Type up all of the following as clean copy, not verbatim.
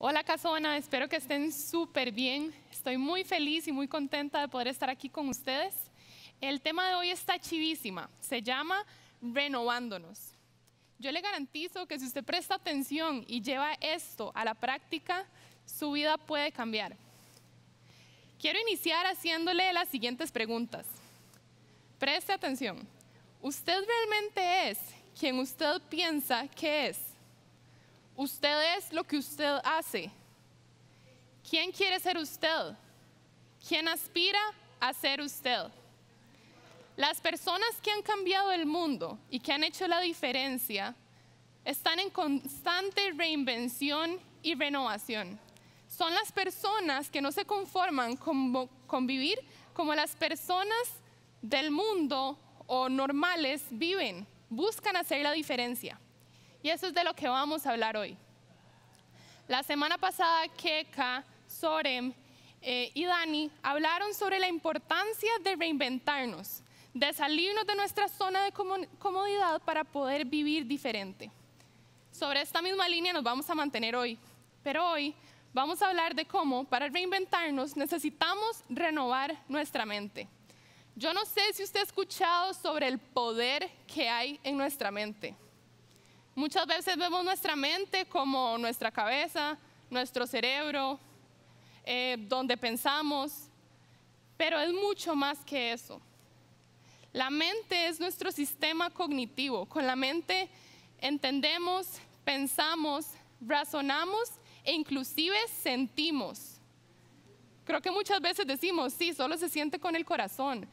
Hola Casona, espero que estén súper bien. Estoy muy feliz y muy contenta de poder estar aquí con ustedes. El tema de hoy está chivísima, se llama renovándonos. Yo le garantizo que si usted presta atención y lleva esto a la práctica, su vida puede cambiar. Quiero iniciar haciéndole las siguientes preguntas. Preste atención. ¿Usted realmente es quien usted piensa que es? ¿Usted es lo que usted hace? ¿Quién quiere ser usted? ¿Quién aspira a ser usted? Las personas que han cambiado el mundo y que han hecho la diferencia están en constante reinvención y renovación. Son las personas que no se conforman con vivir como las personas del mundo o normales viven, buscan hacer la diferencia. Y eso es de lo que vamos a hablar hoy. La semana pasada, Keka, Sorem y Dani hablaron sobre la importancia de reinventarnos, de salirnos de nuestra zona de comodidad para poder vivir diferente. Sobre esta misma línea nos vamos a mantener hoy, pero hoy vamos a hablar de cómo para reinventarnos necesitamos renovar nuestra mente. Yo no sé si usted ha escuchado sobre el poder que hay en nuestra mente. Muchas veces vemos nuestra mente como nuestra cabeza, nuestro cerebro, donde pensamos, pero es mucho más que eso. La mente es nuestro sistema cognitivo. Con la mente entendemos, pensamos, razonamos e inclusive sentimos. Creo que muchas veces decimos, sí, solo se siente con el corazón,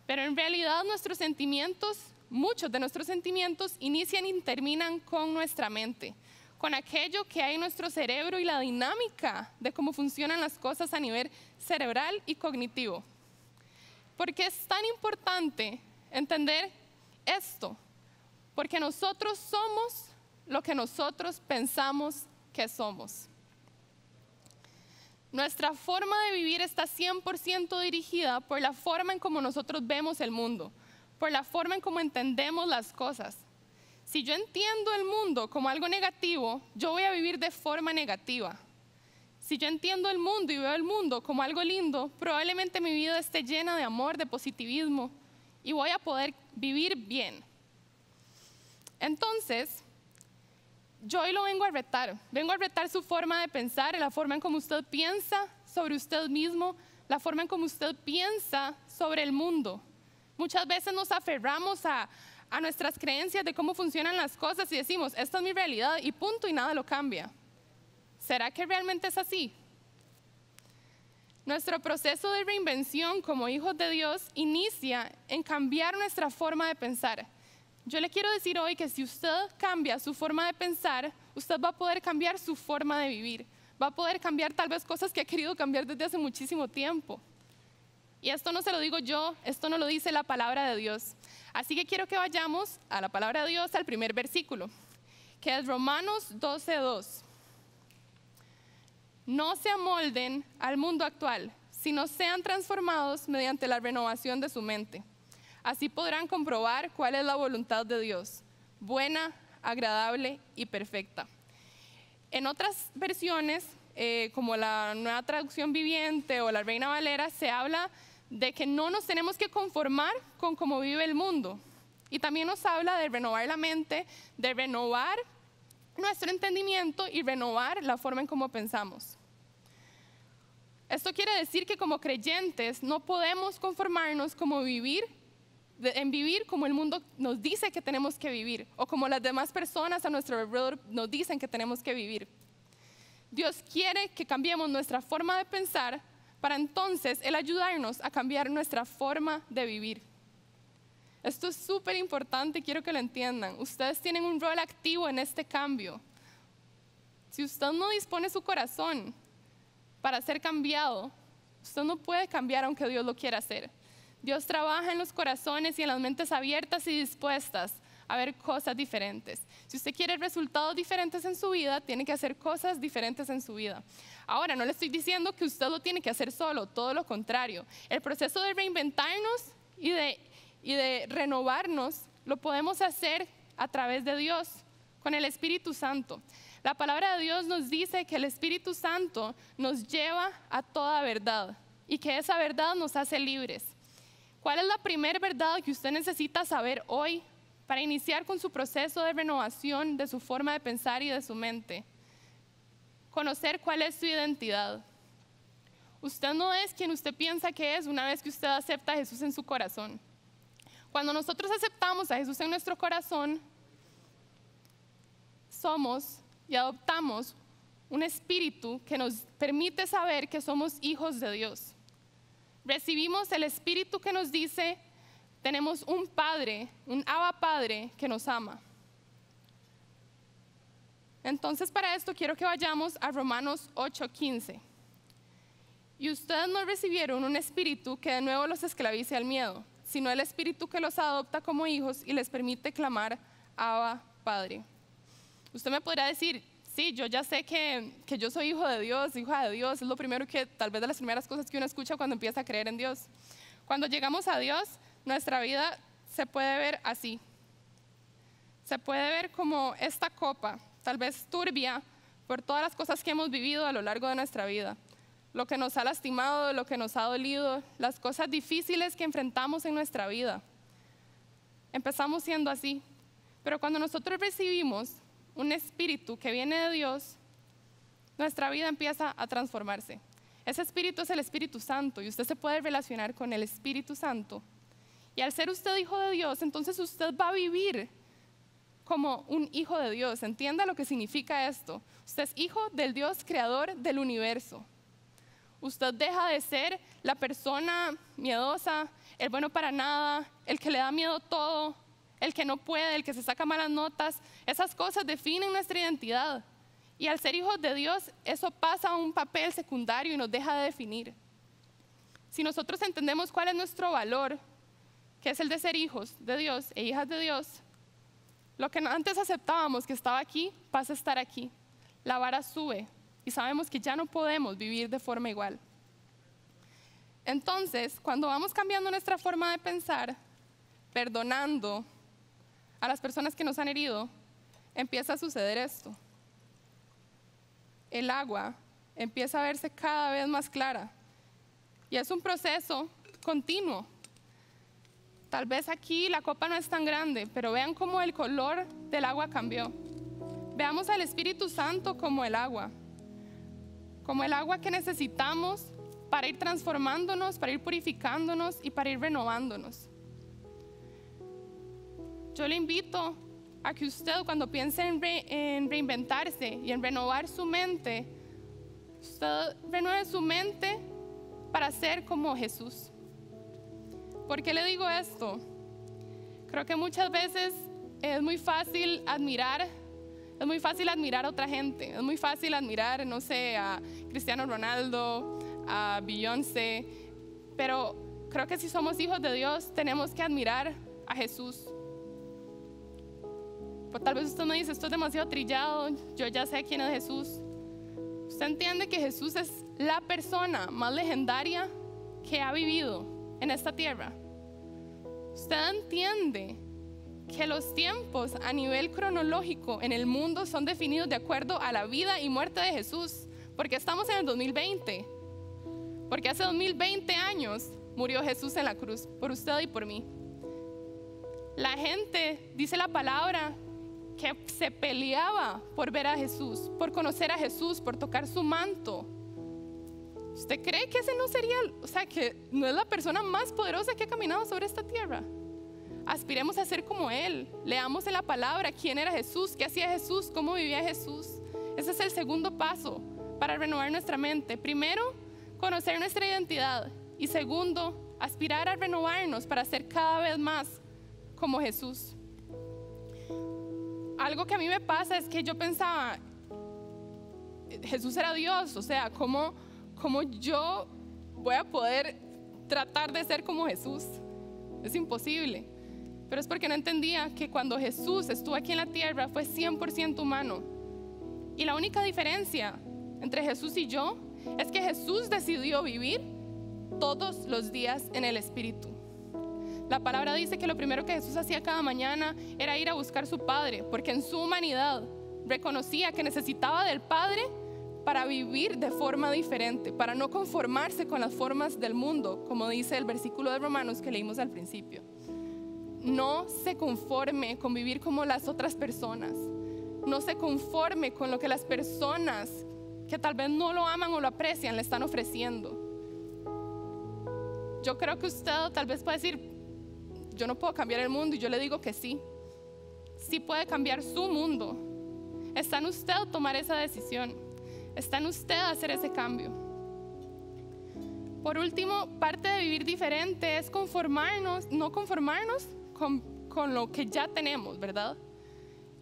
pero en realidad nuestros sentimientos, muchos de nuestros sentimientos inician y terminan con nuestra mente, con aquello que hay en nuestro cerebro y la dinámica de cómo funcionan las cosas a nivel cerebral y cognitivo. ¿Por qué es tan importante entender esto? Porque nosotros somos lo que nosotros pensamos que somos. Nuestra forma de vivir está 100% dirigida por la forma en cómo nosotros vemos el mundo, por la forma en cómo entendemos las cosas. Si yo entiendo el mundo como algo negativo, yo voy a vivir de forma negativa. Si yo entiendo el mundo y veo el mundo como algo lindo, probablemente mi vida esté llena de amor, de positivismo, y voy a poder vivir bien. Entonces, yo hoy lo vengo a retar su forma de pensar, la forma en cómo usted piensa sobre usted mismo, la forma en cómo usted piensa sobre el mundo. Muchas veces nos aferramos a nuestras creencias de cómo funcionan las cosas y decimos, esta es mi realidad y punto, y nada lo cambia. ¿Será que realmente es así? Nuestro proceso de reinvención como hijos de Dios inicia en cambiar nuestra forma de pensar. Yo le quiero decir hoy que si usted cambia su forma de pensar, usted va a poder cambiar su forma de vivir. Va a poder cambiar tal vez cosas que ha querido cambiar desde hace muchísimo tiempo. Y esto no se lo digo yo, esto no lo dice la palabra de Dios. Así que quiero que vayamos a la palabra de Dios, al primer versículo, que es Romanos 12:2. No se amolden al mundo actual, sino sean transformados mediante la renovación de su mente. Así podrán comprobar cuál es la voluntad de Dios, buena, agradable y perfecta. En otras versiones, como la Nueva Traducción Viviente o la Reina Valera, se habla de que no nos tenemos que conformar con cómo vive el mundo. Y también nos habla de renovar la mente, de renovar nuestro entendimiento y renovar la forma en cómo pensamos. Esto quiere decir que como creyentes no podemos conformarnos en vivir como el mundo nos dice que tenemos que vivir o como las demás personas a nuestro alrededor nos dicen que tenemos que vivir. Dios quiere que cambiemos nuestra forma de pensar para entonces Él ayudarnos a cambiar nuestra forma de vivir. Esto es súper importante, quiero que lo entiendan. Ustedes tienen un rol activo en este cambio. Si usted no dispone su corazón para ser cambiado, usted no puede cambiar aunque Dios lo quiera hacer. Dios trabaja en los corazones y en las mentes abiertas y dispuestas a ver cosas diferentes. Si usted quiere resultados diferentes en su vida, tiene que hacer cosas diferentes en su vida. Ahora, no le estoy diciendo que usted lo tiene que hacer solo, todo lo contrario. El proceso de reinventarnos y de renovarnos lo podemos hacer a través de Dios, con el Espíritu Santo. La palabra de Dios nos dice que el Espíritu Santo nos lleva a toda verdad y que esa verdad nos hace libres. ¿Cuál es la primera verdad que usted necesita saber hoy para iniciar con su proceso de renovación de su forma de pensar y de su mente? Conocer cuál es su identidad. Usted no es quien usted piensa que es una vez que usted acepta a Jesús en su corazón. Cuando nosotros aceptamos a Jesús en nuestro corazón, somos y adoptamos un espíritu que nos permite saber que somos hijos de Dios. Recibimos el espíritu que nos dice, tenemos un Padre, un Abba Padre que nos ama. Entonces, para esto quiero que vayamos a Romanos 8:15. Y ustedes no recibieron un espíritu que de nuevo los esclavice al miedo, sino el espíritu que los adopta como hijos y les permite clamar, Abba, Padre. Usted me podrá decir, sí, yo ya sé que yo soy hijo de Dios, hija de Dios, es lo primero que, tal vez de las primeras cosas que uno escucha cuando empieza a creer en Dios. Cuando llegamos a Dios, nuestra vida se puede ver así. Se puede ver como esta copa, tal vez turbia, por todas las cosas que hemos vivido a lo largo de nuestra vida. Lo que nos ha lastimado, lo que nos ha dolido, las cosas difíciles que enfrentamos en nuestra vida. Empezamos siendo así, pero cuando nosotros recibimos un espíritu que viene de Dios, nuestra vida empieza a transformarse. Ese espíritu es el Espíritu Santo y usted se puede relacionar con el Espíritu Santo. Y al ser usted hijo de Dios, entonces usted va a vivir como un hijo de Dios. Entienda lo que significa esto. Usted es hijo del Dios creador del universo. Usted deja de ser la persona miedosa, el bueno para nada, el que le da miedo todo, el que no puede, el que se saca malas notas. Esas cosas definen nuestra identidad. Y al ser hijos de Dios, eso pasa a un papel secundario y nos deja de definir. Si nosotros entendemos cuál es nuestro valor, que es el de ser hijos de Dios e hijas de Dios, lo que antes aceptábamos que estaba aquí, pasa a estar aquí. La vara sube y sabemos que ya no podemos vivir de forma igual. Entonces, cuando vamos cambiando nuestra forma de pensar, perdonando a las personas que nos han herido, empieza a suceder esto. El agua empieza a verse cada vez más clara y es un proceso continuo. Tal vez aquí la copa no es tan grande, pero vean cómo el color del agua cambió. Veamos al Espíritu Santo como el agua que necesitamos para ir transformándonos, para ir purificándonos y para ir renovándonos. Yo le invito a que usted, cuando piense en reinventarse y en renovar su mente, usted renueve su mente para ser como Jesús. ¿Por qué le digo esto? Creo que muchas veces es muy fácil admirar a otra gente. Es muy fácil admirar, no sé, a Cristiano Ronaldo, a Beyoncé, pero creo que si somos hijos de Dios tenemos que admirar a Jesús. Pues tal vez usted me dice, esto es demasiado trillado, yo ya sé quién es Jesús. Usted entiende que Jesús es la persona más legendaria que ha vivido en esta tierra. Usted entiende que los tiempos a nivel cronológico en el mundo son definidos de acuerdo a la vida y muerte de Jesús, porque estamos en el 2020, porque hace 2020 años murió Jesús en la cruz por usted y por mí. La gente, dice la palabra, que se peleaba por ver a Jesús, por conocer a Jesús, por tocar su manto. ¿Usted cree que ese no sería, que no es la persona más poderosa que ha caminado sobre esta tierra? Aspiremos a ser como Él. Leamos en la palabra quién era Jesús, qué hacía Jesús, cómo vivía Jesús. Ese es el segundo paso para renovar nuestra mente. Primero, conocer nuestra identidad. Y segundo, aspirar a renovarnos para ser cada vez más como Jesús. Algo que a mí me pasa es que yo pensaba, Jesús era Dios, ¿cómo yo voy a poder tratar de ser como Jesús? Es imposible. Pero es porque no entendía que cuando Jesús estuvo aquí en la tierra fue 100% humano. Y la única diferencia entre Jesús y yo es que Jesús decidió vivir todos los días en el Espíritu. La palabra dice que lo primero que Jesús hacía cada mañana era ir a buscar a su Padre, porque en su humanidad reconocía que necesitaba del Padre para vivir de forma diferente, para no conformarse con las formas del mundo, como dice el versículo de Romanos que leímos al principio. No se conforme con vivir como las otras personas. No se conforme con lo que las personas que tal vez no lo aman o lo aprecian le están ofreciendo. Yo creo que usted tal vez puede decir, yo no puedo cambiar el mundo, y yo le digo que sí. Sí puede cambiar su mundo. Está en usted tomar esa decisión. Está en usted hacer ese cambio. Por último, parte de vivir diferente es no conformarnos con lo que ya tenemos, ¿verdad?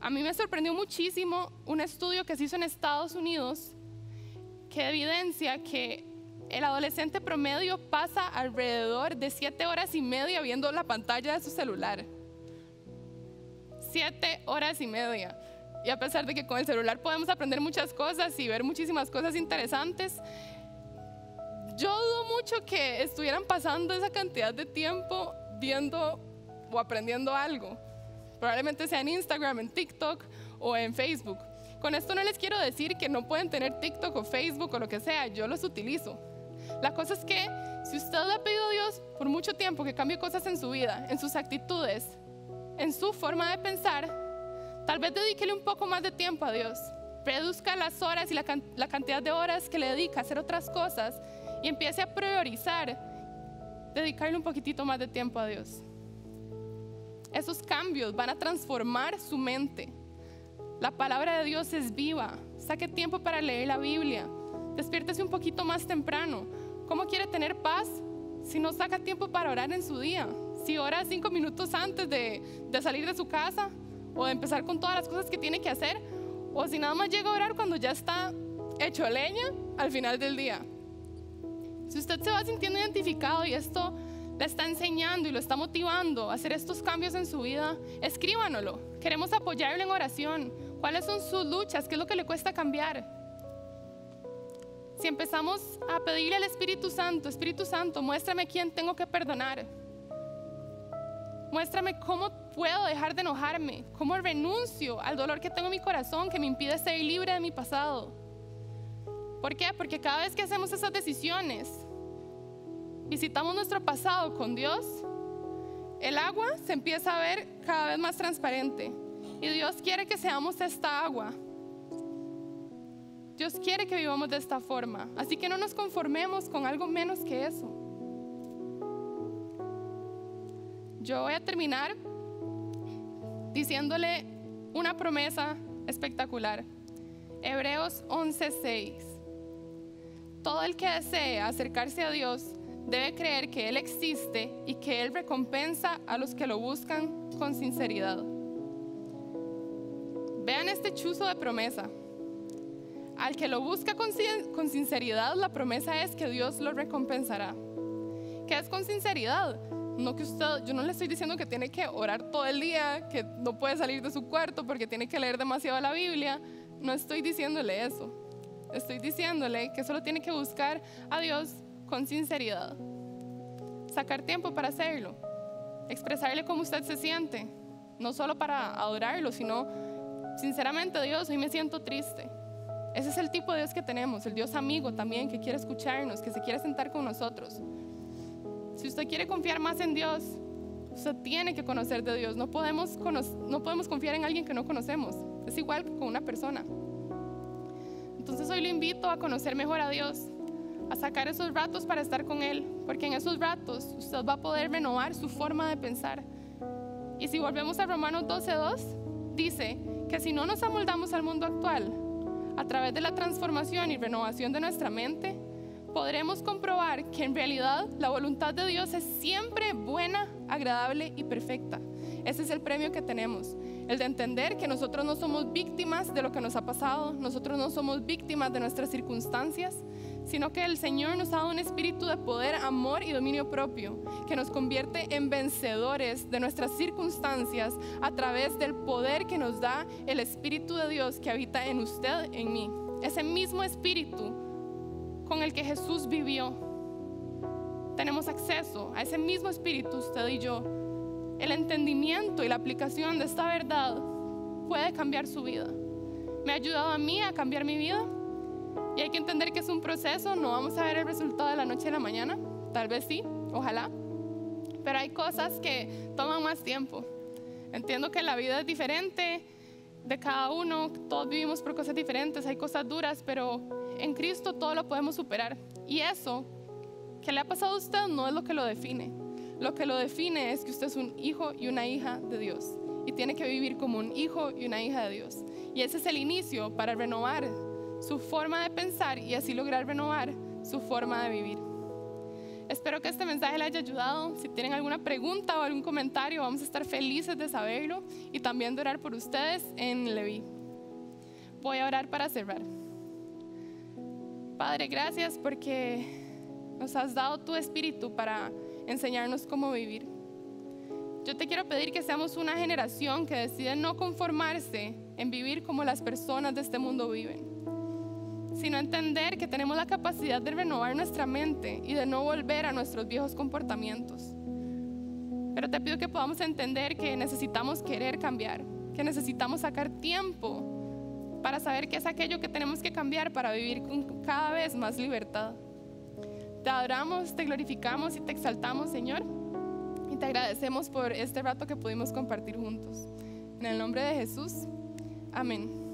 A mí me sorprendió muchísimo un estudio que se hizo en Estados Unidos que evidencia que el adolescente promedio pasa alrededor de 7 horas y media viendo la pantalla de su celular. 7 horas y media. Y a pesar de que con el celular podemos aprender muchas cosas y ver muchísimas cosas interesantes, yo dudo mucho que estuvieran pasando esa cantidad de tiempo viendo o aprendiendo algo. Probablemente sea en Instagram, en TikTok o en Facebook. Con esto no les quiero decir que no pueden tener TikTok o Facebook o lo que sea, yo los utilizo. La cosa es que si usted le ha pedido a Dios por mucho tiempo que cambie cosas en su vida, en sus actitudes, en su forma de pensar, tal vez dedíquele un poco más de tiempo a Dios. Reduzca las horas y la cantidad de horas que le dedica a hacer otras cosas y empiece a priorizar dedicarle un poquitito más de tiempo a Dios. Esos cambios van a transformar su mente. La palabra de Dios es viva. Saque tiempo para leer la Biblia. Despiértese un poquito más temprano. ¿Cómo quiere tener paz si no saca tiempo para orar en su día? Si ora 5 minutos antes de salir de su casa o de empezar con todas las cosas que tiene que hacer, o si nada más llega a orar cuando ya está hecho leña al final del día. Si usted se va sintiendo identificado y esto le está enseñando y lo está motivando a hacer estos cambios en su vida, escríbanoslo. Queremos apoyarlo en oración. ¿Cuáles son sus luchas? ¿Qué es lo que le cuesta cambiar? Si empezamos a pedirle al Espíritu Santo, muéstrame quién tengo que perdonar. Muéstrame cómo puedo dejar de enojarme, cómo renuncio al dolor que tengo en mi corazón que me impide ser libre de mi pasado. ¿Por qué? Porque cada vez que hacemos esas decisiones, visitamos nuestro pasado con Dios, el agua se empieza a ver cada vez más transparente. Y Dios quiere que seamos esta agua. Dios quiere que vivamos de esta forma. Así que no nos conformemos con algo menos que eso. Yo voy a terminar diciéndole una promesa espectacular. Hebreos 11:6. Todo el que desee acercarse a Dios debe creer que Él existe y que Él recompensa a los que lo buscan con sinceridad. Vean este chuzo de promesa. Al que lo busca con sinceridad, la promesa es que Dios lo recompensará. ¿Qué es con sinceridad? No que yo no le estoy diciendo que tiene que orar todo el día, que no puede salir de su cuarto porque tiene que leer demasiado la Biblia. No estoy diciéndole eso. Estoy diciéndole que solo tiene que buscar a Dios con sinceridad. Sacar tiempo para hacerlo. Expresarle cómo usted se siente. No solo para adorarlo, sino sinceramente, Dios, hoy me siento triste. Ese es el tipo de Dios que tenemos, el Dios amigo también, que quiere escucharnos, que se quiere sentar con nosotros. Si usted quiere confiar más en Dios, usted tiene que conocer de Dios. No podemos confiar en alguien que no conocemos. Es igual que con una persona. Entonces hoy lo invito a conocer mejor a Dios, a sacar esos ratos para estar con Él, porque en esos ratos usted va a poder renovar su forma de pensar. Y si volvemos a Romanos 12:2, dice que si no nos amoldamos al mundo actual, a través de la transformación y renovación de nuestra mente, podremos comprobar que en realidad la voluntad de Dios es siempre buena, agradable y perfecta. Ese es el premio que tenemos, el de entender que nosotros no somos víctimas de lo que nos ha pasado, nosotros no somos víctimas de nuestras circunstancias, sino que el Señor nos ha dado un espíritu de poder, amor y dominio propio, que nos convierte en vencedores de nuestras circunstancias a través del poder que nos da el Espíritu de Dios que habita en usted, en mí. Ese mismo espíritu con el que Jesús vivió. Tenemos acceso a ese mismo espíritu, usted y yo. El entendimiento y la aplicación de esta verdad puede cambiar su vida. me ha ayudado a mí a cambiar mi vida. Y hay que entender que es un proceso, no vamos a ver el resultado de la noche a la mañana, tal vez sí, ojalá, pero hay cosas que toman más tiempo. Entiendo que la vida es diferente de cada uno, todos vivimos por cosas diferentes, hay cosas duras, pero en Cristo todo lo podemos superar. Y eso que le ha pasado a usted no es lo que lo define. Lo que lo define es que usted es un hijo y una hija de Dios y tiene que vivir como un hijo y una hija de Dios. Y ese es el inicio para renovar su forma de pensar y así lograr renovar su forma de vivir. Espero que este mensaje le haya ayudado. Si tienen alguna pregunta o algún comentario, vamos a estar felices de saberlo y también de orar por ustedes en Leví. Voy a orar para cerrar. Padre, gracias porque nos has dado tu espíritu para enseñarnos cómo vivir. Yo te quiero pedir que seamos una generación que decide no conformarse en vivir como las personas de este mundo viven, sino entender que tenemos la capacidad de renovar nuestra mente y de no volver a nuestros viejos comportamientos. Pero te pido que podamos entender que necesitamos querer cambiar, que necesitamos sacar tiempo para saber qué es aquello que tenemos que cambiar para vivir con cada vez más libertad. Te adoramos, te glorificamos y te exaltamos, Señor, y te agradecemos por este rato que pudimos compartir juntos. En el nombre de Jesús, amén.